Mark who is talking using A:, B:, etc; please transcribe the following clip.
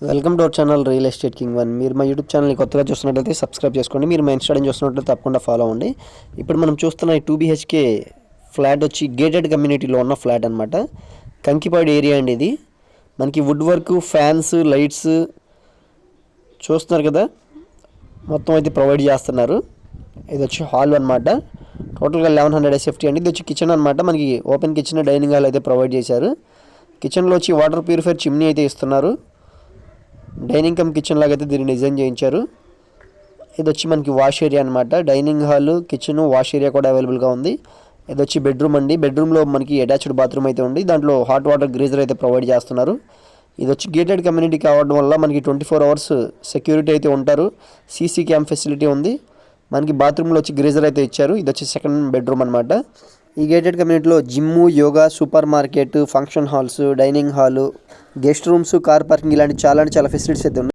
A: Welcome to our channel real estate king one. మీరు మా YouTube ఛానల్ని కొత్తగా చూస్తున్నట్లయితే సబ్స్క్రైబ్ చేసుకోండి. మీరు మా ఇన్స్టాగ్రామ్ చూస్తున్నట్లయితే తప్పకుండా ఫాలో అవ్వండి. ఇప్పుడు మనం చూస్తున్న ఈ 2 BHK ఫ్లాట్ వచ్చి గేటెడ్ కమ్యూనిటీలో ఉన్న ఫ్లాట్ అనమాట. కంకిపాడు ఏరియా అండి ఇది. మనకి వుడ్ వర్క్, ఫ్యాన్స్, లైట్స్ చూస్తున్నారు కదా, మొత్తం అయితే ప్రొవైడ్ చేస్తున్నారు. ఇది వచ్చి హాల్ అనమాట. టోటల్గా 1100 SFT అండి. ఇది వచ్చి కిచెన్ అనమాట. మనకి ఓపెన్ కిచెన్, డైనింగ్ హాల్ అయితే ప్రొవైడ్ చేశారు. కిచెన్లో వచ్చి వాటర్ ప్యూరిఫైర్ చిమ్నీ అయితే ఇస్తున్నారు. డైనింగ్ కమ్ కిచెన్ లాగా అయితే దీన్ని డిజైన్ చేయించారు. ఇది వచ్చి మనకి వాష్ ఏరియా అనమాట. Dining hall, kitchen, wash area కూడా అవైలబుల్గా ఉంది. ఇది వచ్చి బెడ్రూమ్ అండి. బెడ్రూమ్లో మనకి అటాచ్డ్ బాత్రూమ్ అయితే ఉంది. దాంట్లో హాట్ వాటర్ గ్రీజర్ అయితే ప్రొవైడ్ చేస్తున్నారు. ఇది వచ్చి గేటెడ్ కమ్యూనిటీ కావడం వల్ల మనకి 24 hours సెక్యూరిటీ అయితే ఉంటారు. సీసీ క్యామ్ ఫెసిలిటీ ఉంది. మనకి బాత్రూంలో వచ్చి గ్రీజర్ అయితే ఇచ్చారు. ఇది వచ్చి సెకండ్ బెడ్రూమ్ అనమాట. ఈ గేటెడ్ కమ్యూనిటీలో gym, yoga, super market, function halls, dining hall, guest rooms, car parking ఇలాంటి చాలా ఫెసిలిటీస్ అయితే ఉన్నాయి.